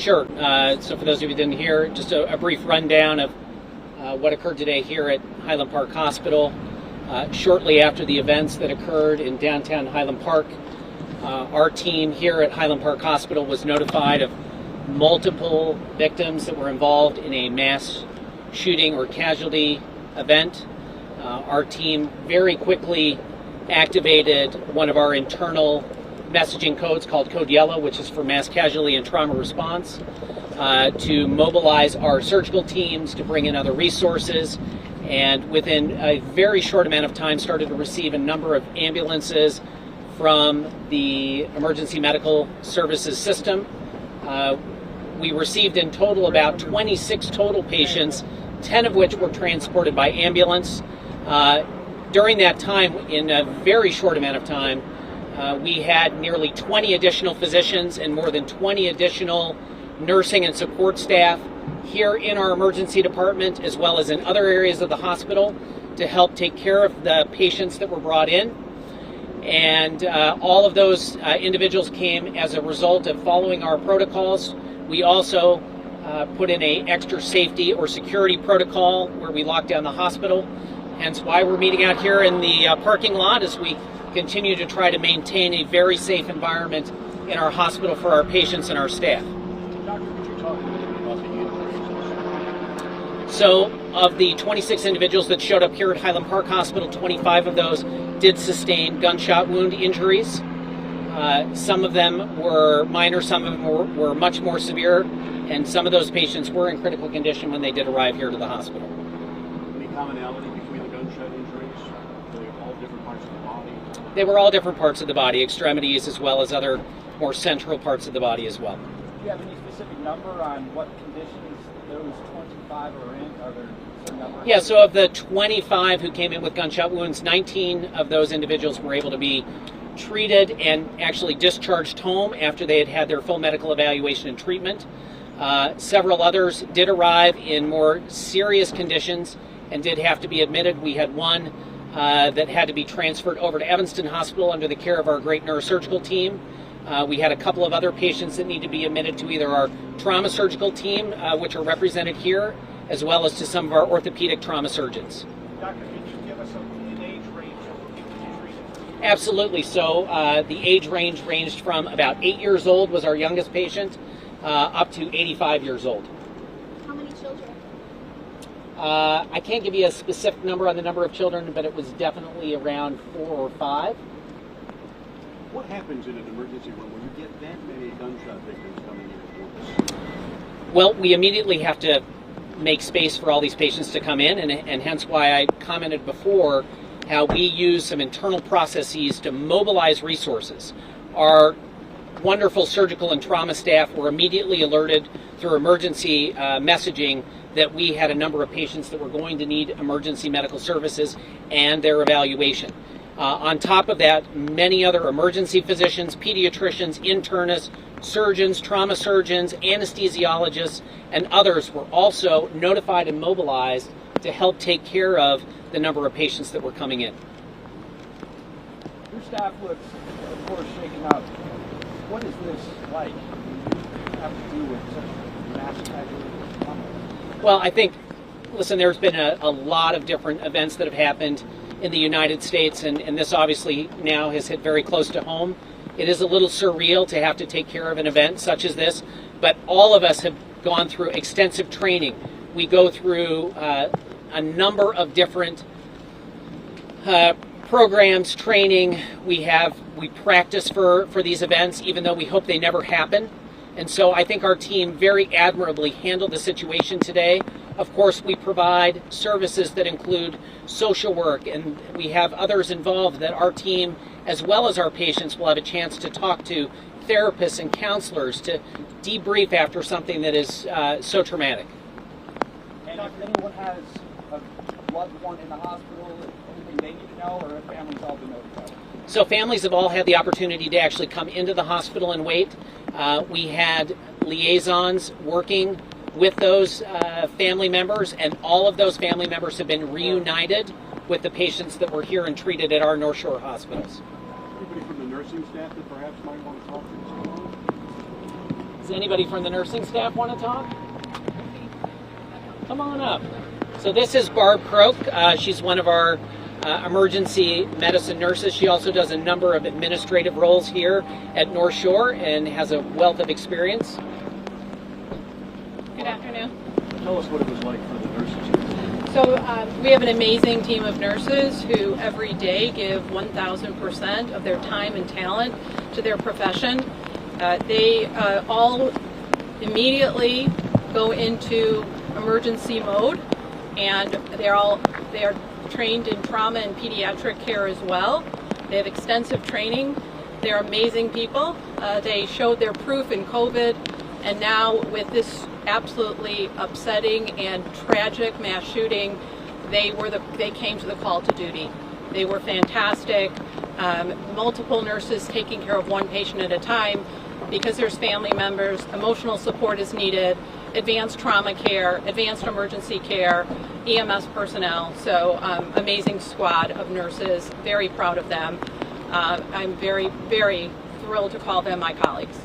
Sure. So for those of you who didn't hear, just a brief rundown of what occurred today here at Highland Park Hospital. Shortly after the events that occurred in downtown Highland Park, our team here at Highland Park Hospital was notified of multiple victims that were involved in a mass shooting or casualty event. Our team very quickly activated one of our internal messaging codes called Code Yellow, which is for mass casualty and trauma response, to mobilize our surgical teams, to bring in other resources, and within a very short amount of time started to receive a number of ambulances from the emergency medical services system. We received in total about 26 total patients, 10 of which were transported by ambulance. During that time, in a very short amount of time, we had nearly 20 additional physicians and more than 20 additional nursing and support staff here in our emergency department, as well as in other areas of the hospital, to help take care of the patients that were brought in. And all of those individuals came as a result of following our protocols. We also put in an extra safety or security protocol where we locked down the hospital, hence why we're meeting out here in the parking lot as we continue to try to maintain a very safe environment in our hospital for our patients and our staff. Doctor, could you talk a little bit about the injuries? So of the 26 individuals that showed up here at Highland Park Hospital, 25 of those did sustain gunshot wound injuries. Some of them were minor, some of them were much more severe, and some of those patients were in critical condition when they did arrive here to the hospital. Any commonality between the gunshot injuries? They were all different parts of the body? They were all different parts of the body, extremities as well as other more central parts of the body as well. Do you have any specific number on what conditions those 25 are in? Are there certain numbers? Yeah, so of the 25 who came in with gunshot wounds, 19 of those individuals were able to be treated and actually discharged home after they had had their full medical evaluation and treatment. Several others did arrive in more serious conditions and did have to be admitted. We had one that had to be transferred over to Evanston Hospital under the care of our great neurosurgical team. We had a couple of other patients that need to be admitted to either our trauma surgical team, which are represented here, as well as to some of our orthopedic trauma surgeons. Doctor, could you give us an age range of people injuries? Absolutely. So the age range ranged from about 8 years old was our youngest patient, up to 85 years old. How many children? I can't give you a specific number on the number of children, but it was definitely around 4 or 5. What happens in an emergency room when you get that many gunshot victims coming in at once? Well, we immediately have to make space for all these patients to come in, and hence why I commented before how we use some internal processes to mobilize resources. Our wonderful surgical and trauma staff were immediately alerted through emergency messaging that we had a number of patients that were going to need emergency medical services and their evaluation. On top of that, many other emergency physicians, pediatricians, internists, surgeons, trauma surgeons, anesthesiologists, and others were also notified and mobilized to help take care of the number of patients that were coming in. Your staff looks, of course, shaken up. What is this like when you have to do with such mass casualty trauma? Well, I think, listen, there's been a lot of different events that have happened in the United States, and this obviously now has hit very close to home. It is a little surreal to have to take care of an event such as this, but all of us have gone through extensive training. We go through a number of different programs, training. We practice for these events, even though we hope they never happen. And so I think our team very admirably handled the situation today. Of course, we provide services that include social work, and we have others involved that our team, as well as our patients, will have a chance to talk to therapists and counselors to debrief after something that is so traumatic. And if anyone has a loved one in the hospital, anything they need to know, or if families all been notified? So families have all had the opportunity to actually come into the hospital and wait. We had liaisons working with those family members, and all of those family members have been reunited with the patients that were here and treated at our North Shore hospitals. Anybody from the nursing staff that perhaps might want to talk to us? Does anybody from the nursing staff want to talk? Come on up. So this is Barb Croak. She's one of our emergency medicine nurses. She also does a number of administrative roles here at North Shore and has a wealth of experience. Good afternoon. Tell us what it was like for the nurses here. So we have an amazing team of nurses who every day give 1,000% of their time and talent to their profession. They all immediately go into emergency mode, and they are trained in trauma and pediatric care as well. They have extensive training. They're amazing people. They showed their proof in COVID, and now with this absolutely upsetting and tragic mass shooting, they came to the call to duty. They were fantastic. Multiple nurses taking care of one patient at a time because there's family members. Emotional support is needed. Advanced trauma care, advanced emergency care, EMS personnel. So amazing squad of nurses. Very proud of them. I'm very, very thrilled to call them my colleagues.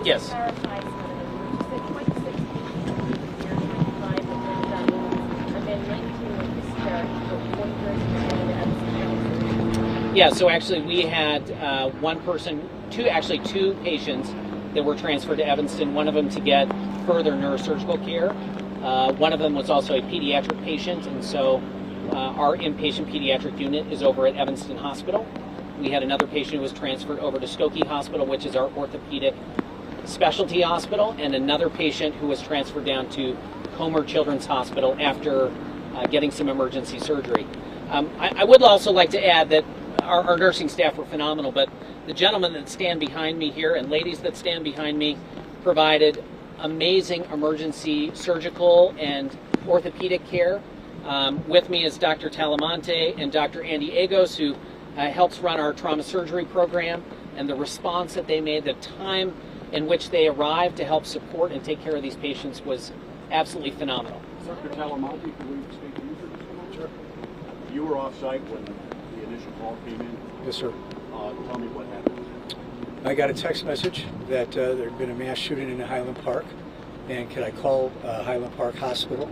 Yes. Clarify some of them. You said 26 patients here, 25 of them done, and then 19 were discharged, but one person stayed at Yeah, so actually we had two patients that were transferred to Evanston, one of them to get further neurosurgical care. One of them was also a pediatric patient, and so our inpatient pediatric unit is over at Evanston Hospital. We had another patient who was transferred over to Skokie Hospital, which is our orthopedic specialty hospital, and another patient who was transferred down to Comer Children's Hospital after getting some emergency surgery. I would also like to add that our nursing staff were phenomenal, but the gentlemen that stand behind me here and ladies that stand behind me provided amazing emergency surgical and orthopedic care. With me is Dr. Talamonte and Dr. Andy Agos, who helps run our trauma surgery program, and the response that they made, the time in which they arrived to help support and take care of these patients was absolutely phenomenal. Dr. Talamonte, can we speak to you for just a moment? Sure. You were off-site when the initial call came in. Yes, sir. Tell me what happened. I got a text message that there had been a mass shooting in Highland Park, and could I call Highland Park Hospital,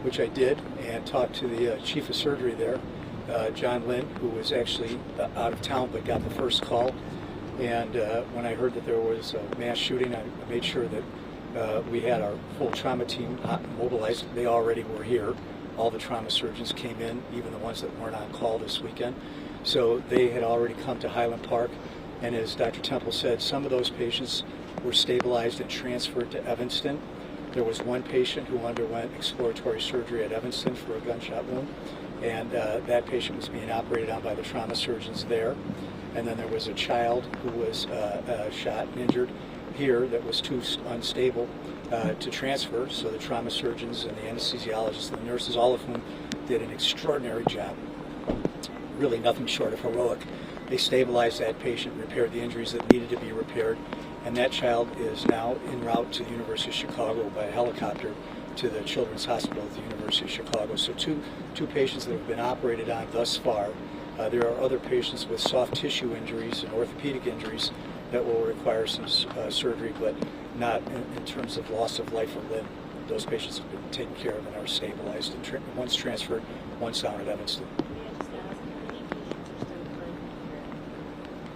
which I did, and talked to the chief of surgery there, John Lynn, who was actually out of town but got the first call. And when I heard that there was a mass shooting, I made sure that we had our full trauma team mobilized. They already were here. All the trauma surgeons came in, even the ones that weren't on call this weekend. So they had already come to Highland Park. And as Dr. Temple said, some of those patients were stabilized and transferred to Evanston. There was one patient who underwent exploratory surgery at Evanston for a gunshot wound, and that patient was being operated on by the trauma surgeons there. And then there was a child who was shot and injured here that was too unstable to transfer, so the trauma surgeons and the anesthesiologists and the nurses, all of whom did an extraordinary job, really nothing short of heroic. They stabilized that patient, repaired the injuries that needed to be repaired, and that child is now en route to the University of Chicago by helicopter to the Children's Hospital at the University of Chicago. So two patients that have been operated on thus far. There are other patients with soft tissue injuries and orthopedic injuries that will require some surgery, but not in terms of loss of life or limb. Those patients have been taken care of and are stabilized. And one's transferred, one's down at Evanston.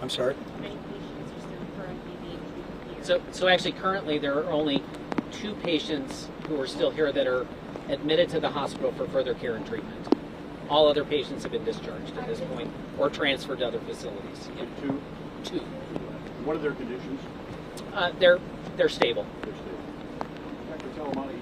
I'm sorry? Many patients are still currently being treated here. So actually currently there are only 2 patients who are still here that are admitted to the hospital for further care and treatment. All other patients have been discharged at this point or transferred to other facilities. Yeah. Two. What are their conditions? They're stable. They're stable. Dr. Talamonte,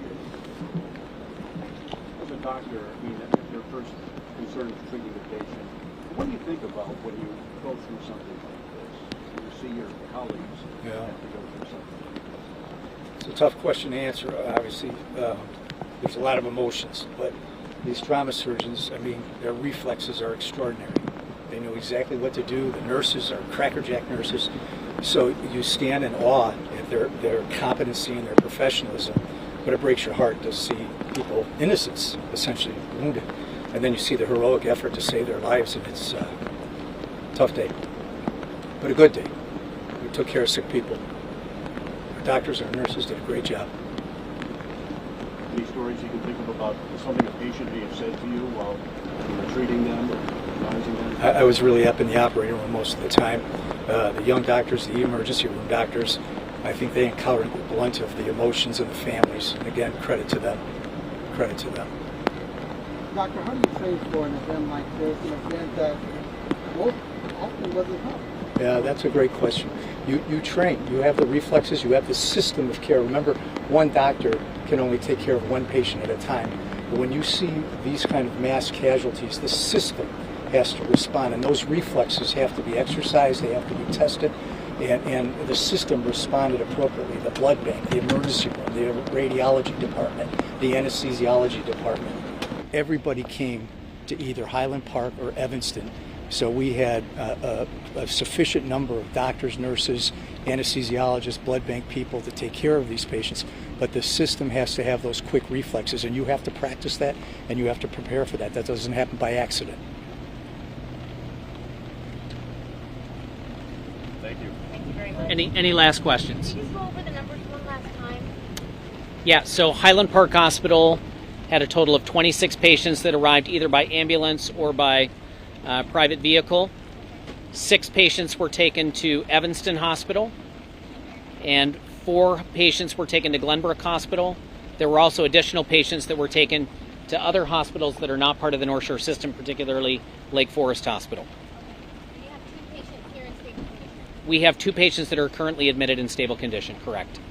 as a doctor, I mean, your first concern is treating the patient. What do you think about when you go through something like this? You see your colleagues have to go through something like this. It's a tough question to answer. Obviously, there's a lot of emotions, but these trauma surgeons, I mean, their reflexes are extraordinary. They know exactly what to do. The nurses are crackerjack nurses. So you stand in awe at their competency and their professionalism, but it breaks your heart to see people, innocents, essentially wounded. And then you see the heroic effort to save their lives, and it's a tough day, but a good day. We took care of sick people. doctors and nurses did a great job. Any stories you can think of about something a patient may have said to you while you were treating them or advising them? I was really up in the operating room most of the time. The young doctors, the emergency room doctors, I think they encountered the blunt of the emotions of the families. And again, credit to them. Credit to them. Doctor, how do you train for an event like this, an event that most often doesn't happen? Yeah, that's a great question. You train. You have the reflexes. You have the system of care. Remember, one doctor can only take care of one patient at a time. But when you see these kind of mass casualties, the system has to respond, and those reflexes have to be exercised. They have to be tested. And the system responded appropriately. The blood bank, the emergency room, the radiology department, the anesthesiology department. Everybody came to either Highland Park or Evanston. So we had a sufficient number of doctors, nurses, anesthesiologists, blood bank people to take care of these patients. But the system has to have those quick reflexes, and you have to practice that, and you have to prepare for that. That doesn't happen by accident. Thank you. Thank you very much. Any last questions? Can you just go over the numbers one last time? Yeah, so Highland Park Hospital had a total of 26 patients that arrived either by ambulance or by private vehicle. 6 patients were taken to Evanston Hospital, and 4 patients were taken to Glenbrook Hospital. There were also additional patients that were taken to other hospitals that are not part of the North Shore system, particularly Lake Forest Hospital. We have 2 patients here in stable condition. We have 2 patients that are currently admitted in stable condition, correct?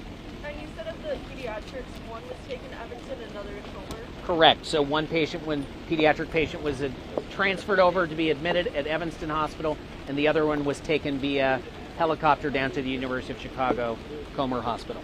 And you said of the pediatrics, one was taken to Evanston and another to Comer? Correct. So one patient, one pediatric patient, was transferred over to be admitted at Evanston Hospital, and the other one was taken via helicopter down to the University of Chicago Comer Hospital.